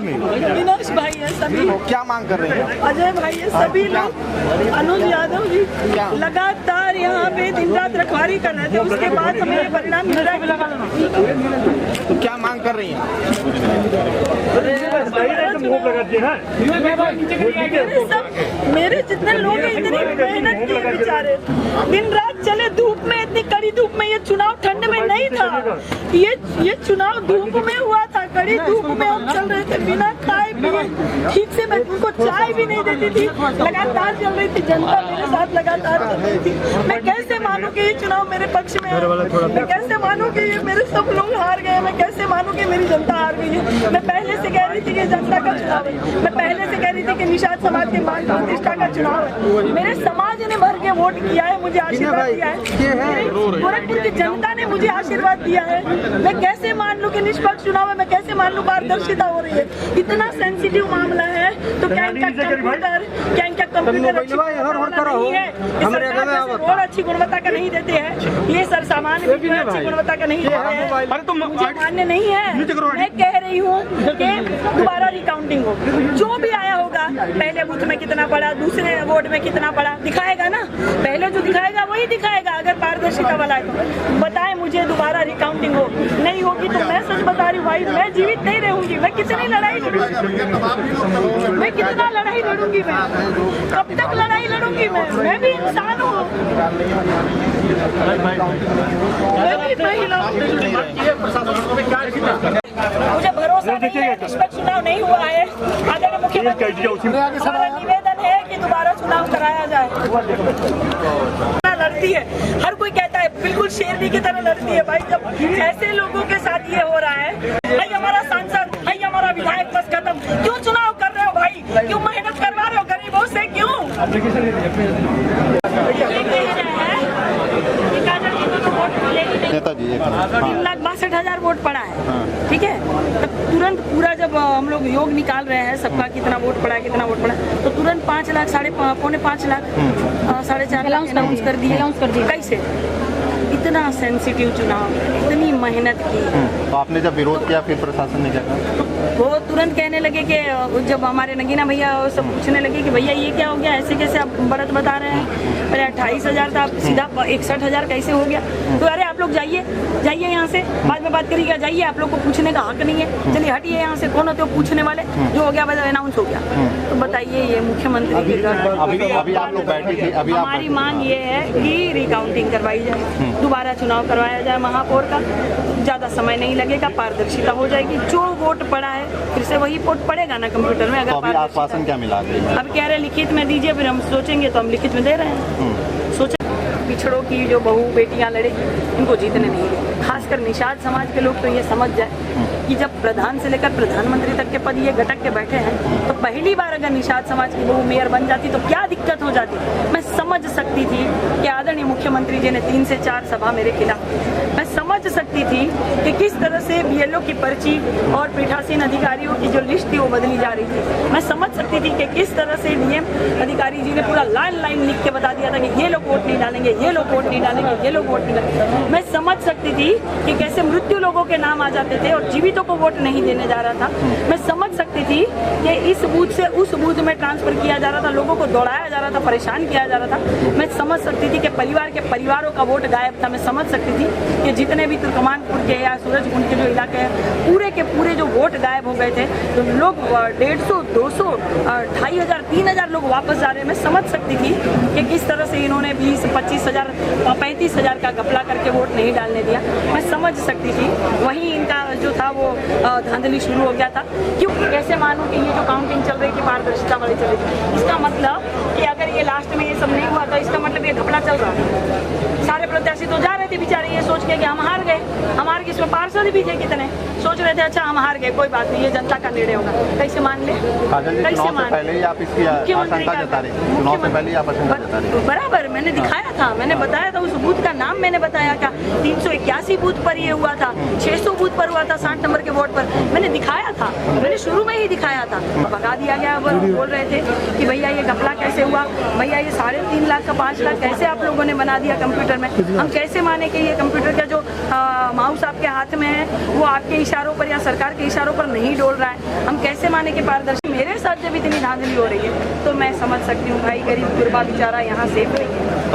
नहीं? विनाश भाई है सभी। तो क्या मांग कर रहे हैं? अजय भाई है सभी लोग। अनुज यादव जी लगातार यहाँ पे दिन रात रखवारी कर रहे थे, उसके बाद हमें ये परिणाम मिल रहा है। तो क्या मांग कर रही हैं? मेरे जितने लोग हैं इतनी मेहनत किए बेचारे, दिन रात चले धूप में, इतनी कड़ी धूप में। ये चुनाव ठंड में नहीं था, ये चुनाव धूप में हुआ था, कड़ी धूप में हम चल रहे थे बिना खाए पिए। ठीक से मैं उनको चाय भी नहीं देती थी, लगातार चल रही थी, जनता मेरे साथ लगातार चल रही थी। मैं कैसे मानूं कि ये चुनाव मेरे पक्ष में है? मैं कैसे मानूं कि ये मेरे सब लोग हार गए? मैं कैसे मानूं कि मेरी जनता हार गई है? मैं पहले से कह रही थी कि जनता का चुनाव है, मैं पहले से कह रही थी कि निषाद समाज के मान प्रतिष्ठा का चुनाव है। मेरे समाज ने भर के वोट किया है, मुझे आशीर्वाद दिया है, गोरखपुर की जनता ने मुझे आशीर्वाद दिया है। मैं कैसे मान लूं कि निष्पक्ष चुनाव है? मैं कैसे मान लूं पारदर्शिता हो रही है? इतना सेंसिटिव मामला है तो क्या इनका कंप्यूटर नहीं है? और अच्छी गुणवत्ता का नहीं देते हैं, ये सर सामान भी अच्छी गुणवत्ता का नहीं देते हैं, मुझे मान्य नहीं है। मैं कह रही हूँ कि दोबारा रिकाउंटिंग हो, जो भी आया होगा, पहले बूथ में कितना पड़ा, दूसरे वोट में कितना पड़ा, दिखाएगा ना। पहले जो दिखाएगा वही दिखाएगा। अगर पारदर्शिता वाला है तो बताए मुझे, दोबारा रिकाउंटिंग हो। नहीं होगी तो मैं सच बता रही हूँ भाई, मैं जीवित नहीं रहूंगी। मैं कितनी लड़ाई लड़ूंगी, मैं कितना लड़ाई लड़ूंगी, मैं कब तक लड़ाई लड़ूंगी? मैं भी इंसान हूँ, मैं भी महिला हूँ। मुझे भरोसा नहीं है, निष्पक्ष चुनाव नहीं हुआ है। आदरणीय मुख्यमंत्री, हमारा निवेदन है कि दोबारा चुनाव कराया जाए। लड़ती है, हर कोई कहता है बिल्कुल शेरनी की तरह लड़ती है भाई। जब ऐसे लोगों के साथ ये हो रहा है, भाई हमारा सांसद, भाई हमारा विधायक बस खत्म, क्यों चुनाव कर रहे हो भाई? क्यों मेहनत करवा रहे हो गरीबों से? क्यों नेताजी 3,62,000 वोट पड़ा है, ठीक है। तब तुरंत पूरा जब हम लोग योग निकाल रहे हैं सबका कितना वोट पड़ा है, कितना वोट पड़ा है, तो तुरंत 5 लाख, पौने 5 लाख, 4.5 लाख अनाउंस कर दिए। कैसे? इतना सेंसिटिव चुनाव, इतनी मेहनत की। तो आपने जब विरोध किया फिर प्रशासन ने क्या कहा? वो तुरंत कहने लगे कि जब हमारे नगीना भैया सब पूछने लगे कि भैया ये क्या हो गया, ऐसे कैसे आप बढ़त बता रहे हैं? पहले 28,000 था, सीधा 61,000 कैसे हो गया? तो अरे आप लोग जाइए यहाँ से, बाद में बात करिएगा, जाइए, आप लोग को पूछने का हक नहीं है, चलिए हटिए यहाँ से। कौन होते हो पूछने वाले? जो हो गया बस अनाउंस हो गया। तो बताइए, ये मुख्यमंत्री की अभी आप लोग बैठी थी, अभी हमारी मांग ये है कि रिकाउंटिंग करवाई जाए, दोबारा चुनाव करवाया जाए महापौर का। ज़्यादा समय नहीं लगेगा, पारदर्शिता हो जाएगी। जो वोट पड़ा है फिर से वही वोट पड़ेगा ना कंप्यूटर में। अगर तो अभी आश्वासन क्या मिला? अब कह रहे लिखित में दीजिए, फिर हम सोचेंगे, तो हम लिखित में दे रहे हैं। सोचे पिछड़ों की जो बहू बेटियां लड़ेगी, इनको जीतने नहीं देंगे। खासकर निषाद समाज के लोग तो ये समझ जाए कि जब प्रधान से लेकर प्रधानमंत्री तक के पद ये घटक के बैठे हैं, तो पहली बार अगर निषाद समाज की बहू मेयर बन जाती तो क्या दिक्कत हो जाती। मैं समझ सकती थी कि आदरणीय मुख्यमंत्री जी ने 3 से 4 सभा मेरे खिलाफ। मैं समझ सकती थी कि किस तरह से BLO की पर्ची और पीठासीन अधिकारियों की जो लिस्ट थी वो बदली जा रही थी। मैं समझ सकती थी कि किस तरह से DM अधिकारी जी ने पूरा लाइन लिख के बता दिया था कि ये लोग वोट नहीं डालेंगे, ये लोग वोट नहीं डालेंगे, ये लोग वोट नहीं डालेंगे। मैं समझ सकती थी कि कैसे मृत्यु लोगों के नाम आ जाते थे और जीवितों को वोट नहीं देने जा रहा था। मैं समझ सकती थी कि इस बूथ से उस बूथ में ट्रांसफर किया जा रहा था, लोगों को दौड़ाया जा रहा था, परेशान किया जा रहा था। मैं समझ सकती थी कि परिवारों का वोट गायब था। मैं समझ सकती थी कि जितने भी तुर्कमानपुर के या सूरजकुंड के जो इलाके हैं, पूरे के पूरे जो वोट गायब हो गए थे, तो लोग 150, 200, 2,500, 3,000 लोग वापस जा रहे हैं। मैं समझ सकती थी कि किस तरह से इन्होंने 20, 25,000, 35,000 का घपला करके वोट नहीं डालने दिया। मैं समझ सकती थी। वहीं इनका जो था वो धांधली शुरू हो गया था। क्यों? कैसे मानूं कि ये जो काउंटिंग चल रही थी पारदर्शिता वाली चल रही थी? इसका मतलब कि अगर ये लास्ट में ये सब नहीं हुआ तो इसका मतलब ये घपला चल रहा था। सारे प्रत्याशी तो जा रहे थे बेचारे ये सोच के कि हम हार गए, इसमें पार्षद भी थे कितने, सोच रहे थे अच्छा हम हार गए, कोई बात नहीं, ये जनता का निर्णय होगा। कैसे मान ले? कैसे मान? पहले ही आप इसकी आशंका जता रहे, चुनाव से पहले ही आप आशंका जता रहे। बराबर मैंने दिखाया था, मैंने बताया था, उस बूथ का नाम मैंने बताया था। 381 बूथ पर ये हुआ था, 600 बूथ पर हुआ था, 60 नंबर के वोट पर मैंने दिखाया था, मैंने शुरू में ही दिखाया था। भगा दिया गया। बोल रहे थे कि भैया ये घपला कैसे हुआ, भैया ये 3.5 लाख का 5 लाख कैसे आप लोगों ने बना दिया कंप्यूटर में, हम कैसे माने माने कि ये कंप्यूटर का जो माउस आपके हाथ में है वो आपके इशारों पर या सरकार के इशारों पर नहीं डोल रहा है? हम कैसे माने कि पारदर्शी? मेरे साथ जब इतनी धांधली हो रही है तो मैं समझ सकती हूँ भाई, गरीब गुरबा बेचारा यहाँ सेफ नहीं है।